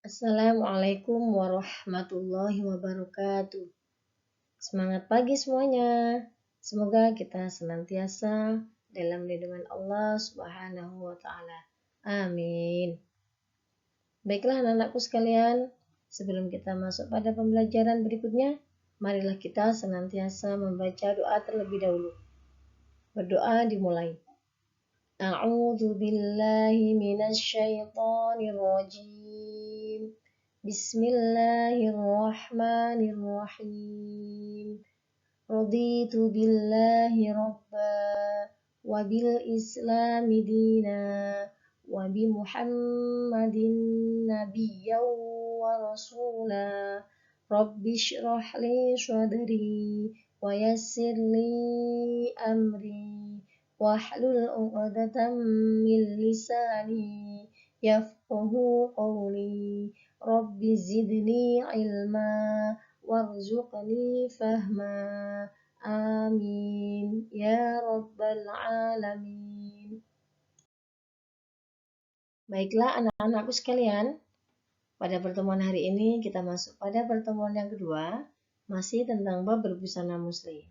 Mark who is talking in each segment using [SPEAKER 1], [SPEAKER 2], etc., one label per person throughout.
[SPEAKER 1] Assalamualaikum warahmatullahi wabarakatuh. Semangat pagi semuanya. Semoga kita senantiasa dalam lindungan Allah Subhanahu wa taala. Amin. Baiklah anak-anakku sekalian, sebelum kita masuk pada pembelajaran berikutnya, marilah kita senantiasa membaca doa terlebih dahulu. Berdoa dimulai. A'udzu billahi minasy syaithanir rajim. Bismillahirrahmanirrahim. Raditu billahi rabba wa bil islami dina wa bi Muhammadin nabiyyan wa rasula. Rabbi shrah li sadri wa yassir li amri wahlul 'uqdatam min lisani yafqahu qawli. Rabbi zidni ilma warzuqni fahma. Amin ya rabbal alamin. Baiklah anak-anakku sekalian, pada pertemuan hari ini kita masuk pada pertemuan yang kedua, masih tentang bab berbusana muslim.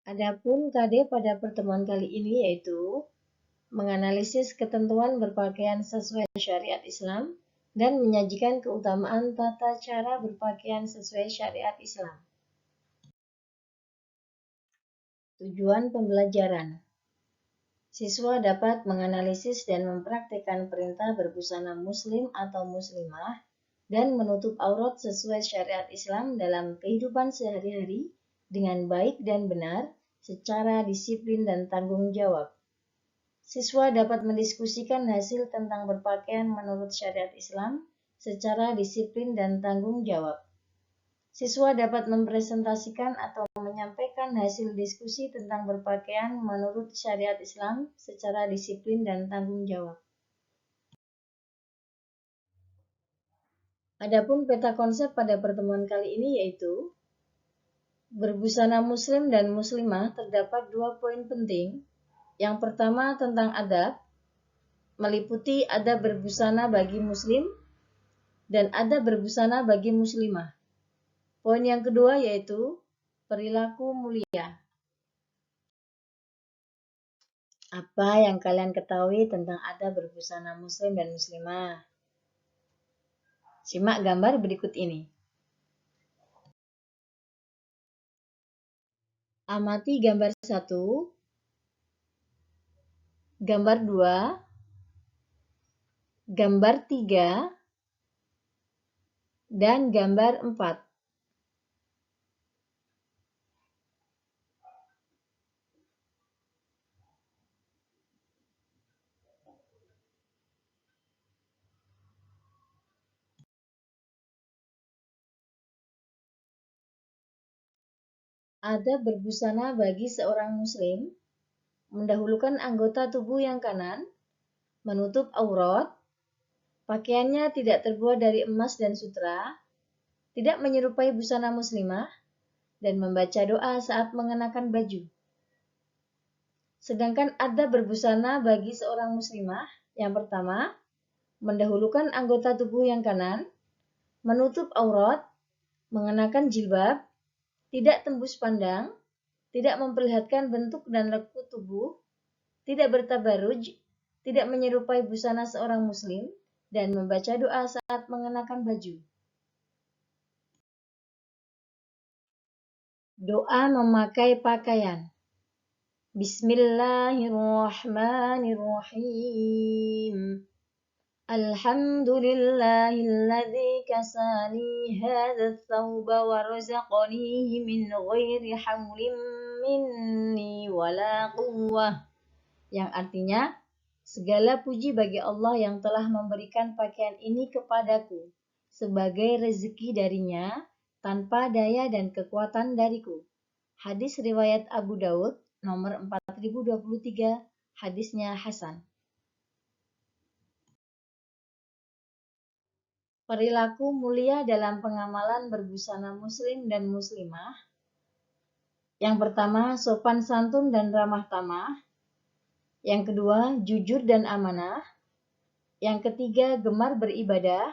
[SPEAKER 1] Adapun KD pada pertemuan kali ini yaitu menganalisis ketentuan berpakaian sesuai syariat Islam dan menyajikan keutamaan tata cara berpakaian sesuai syariat Islam. Tujuan pembelajaran. Siswa dapat menganalisis dan mempraktikkan perintah berbusana muslim atau muslimah dan menutup aurat sesuai syariat Islam dalam kehidupan sehari-hari dengan baik dan benar secara disiplin dan tanggung jawab. Siswa dapat mendiskusikan hasil tentang berpakaian menurut syariat Islam secara disiplin dan tanggung jawab. Siswa dapat mempresentasikan atau menyampaikan hasil diskusi tentang berpakaian menurut syariat Islam secara disiplin dan tanggung jawab. Adapun peta konsep pada pertemuan kali ini yaitu berbusana muslim dan muslimah terdapat 2 poin penting. Yang pertama tentang adab, meliputi adab berbusana bagi muslim dan adab berbusana bagi muslimah. Poin yang kedua yaitu perilaku mulia. Apa yang kalian ketahui tentang adab berbusana muslim dan muslimah? Simak gambar berikut ini. Amati gambar 1, gambar 2, gambar 3, dan gambar 4. Adab berbusana bagi seorang muslim mendahulukan anggota tubuh yang kanan, menutup aurat, pakaiannya tidak terbuat dari emas dan sutra, tidak menyerupai busana muslimah, dan membaca doa saat mengenakan baju. Sedangkan adab berbusana bagi seorang muslimah, yang pertama, mendahulukan anggota tubuh yang kanan, menutup aurat, mengenakan jilbab, tidak tembus pandang, tidak memperlihatkan bentuk dan lekuk tubuh, tidak bertabaruj, tidak menyerupai busana seorang muslim, dan membaca doa saat mengenakan baju. Doa memakai pakaian. Bismillahirrahmanirrahim. Alhamdulillahilladzi kasani hadzal thawba wa razaqanihi min ghairi haulin minni wala quwwah. Yang artinya, segala puji bagi Allah yang telah memberikan pakaian ini kepadaku sebagai rezeki darinya tanpa daya dan kekuatan dariku. Hadis riwayat Abu Daud nomor 4023, hadisnya Hasan. Perilaku mulia dalam pengamalan berbusana muslim dan muslimah. Yang pertama, sopan santun dan ramah tamah. Yang kedua, jujur dan amanah. Yang ketiga, gemar beribadah.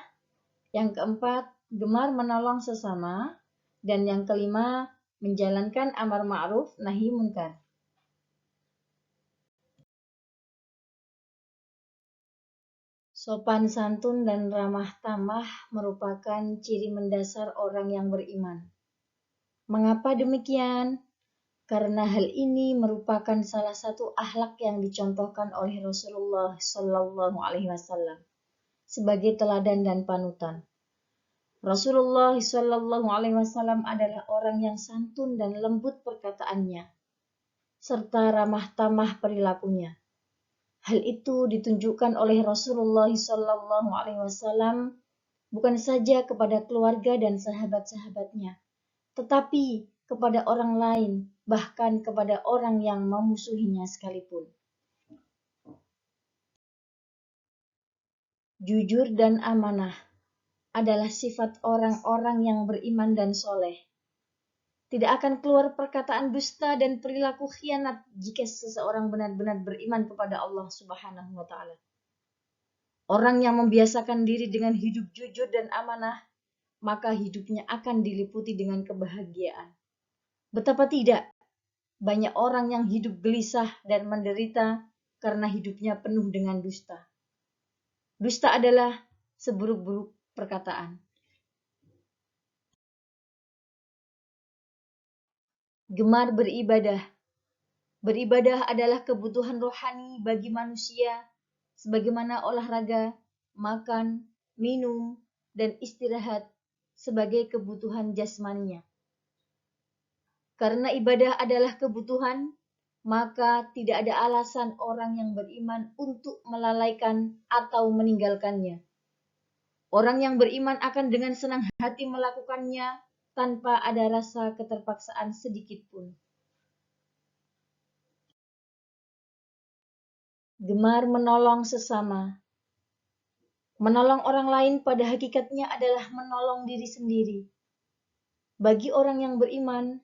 [SPEAKER 1] Yang keempat, gemar menolong sesama. Dan yang kelima, menjalankan amar ma'ruf nahi munkar. Sopan santun dan ramah tamah merupakan ciri mendasar orang yang beriman. Mengapa demikian? Karena hal ini merupakan salah satu akhlak yang dicontohkan oleh Rasulullah Shallallahu Alaihi Wasallam sebagai teladan dan panutan. Rasulullah Shallallahu Alaihi Wasallam adalah orang yang santun dan lembut perkataannya, serta ramah tamah perilakunya. Hal itu ditunjukkan oleh Rasulullah Shallallahu Alaihi Wasallam bukan saja kepada keluarga dan sahabat-sahabatnya, tetapi kepada orang lain, bahkan kepada orang yang memusuhinya sekalipun. Jujur dan amanah adalah sifat orang-orang yang beriman dan soleh. Tidak akan keluar perkataan dusta dan perilaku khianat jika seseorang benar-benar beriman kepada Allah Subhanahu wa Ta'ala. Orang yang membiasakan diri dengan hidup jujur dan amanah, maka hidupnya akan diliputi dengan kebahagiaan. Betapa tidak, banyak orang yang hidup gelisah dan menderita karena hidupnya penuh dengan dusta. Dusta adalah seburuk-buruk perkataan. Gemar beribadah. Beribadah adalah kebutuhan rohani bagi manusia, sebagaimana olahraga, makan, minum, dan istirahat sebagai kebutuhan jasmaninya. Karena ibadah adalah kebutuhan, maka tidak ada alasan orang yang beriman untuk melalaikan atau meninggalkannya. Orang yang beriman akan dengan senang hati melakukannya tanpa ada rasa keterpaksaan sedikit pun. Gemar menolong sesama. Menolong orang lain pada hakikatnya adalah menolong diri sendiri. Bagi orang yang beriman,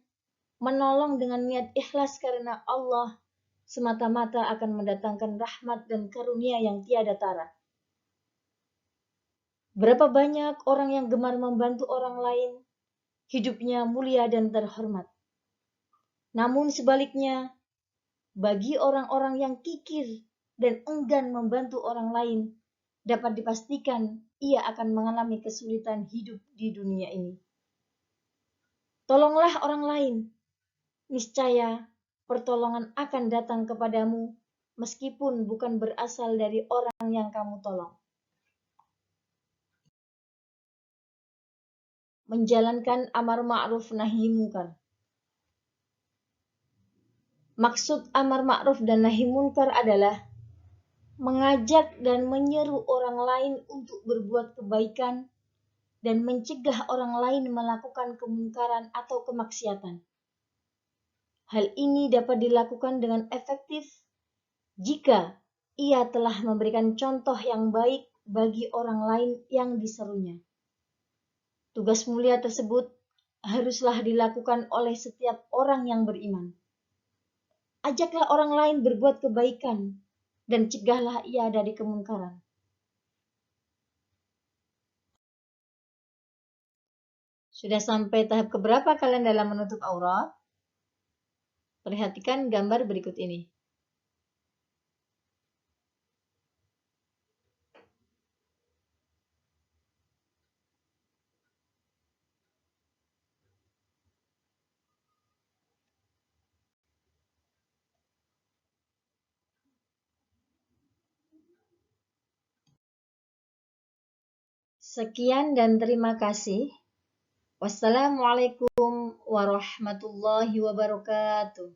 [SPEAKER 1] menolong dengan niat ikhlas karena Allah semata-mata akan mendatangkan rahmat dan karunia yang tiada tara. Berapa banyak orang yang gemar membantu orang lain, hidupnya mulia dan terhormat. Namun sebaliknya, bagi orang-orang yang kikir dan enggan membantu orang lain, dapat dipastikan ia akan mengalami kesulitan hidup di dunia ini. Tolonglah orang lain, niscaya pertolongan akan datang kepadamu meskipun bukan berasal dari orang yang kamu tolong. Menjalankan amar ma'ruf nahi munkar. Maksud amar ma'ruf dan nahi munkar adalah mengajak dan menyeru orang lain untuk berbuat kebaikan dan mencegah orang lain melakukan kemungkaran atau kemaksiatan. Hal ini dapat dilakukan dengan efektif jika ia telah memberikan contoh yang baik bagi orang lain yang diserunya. Tugas mulia tersebut haruslah dilakukan oleh setiap orang yang beriman. Ajaklah orang lain berbuat kebaikan dan cegahlah ia dari kemungkaran. Sudah sampai tahap keberapa kalian dalam menutup aurat? Perhatikan gambar berikut ini. Sekian dan terima kasih. Wassalamualaikum warahmatullahi wabarakatuh.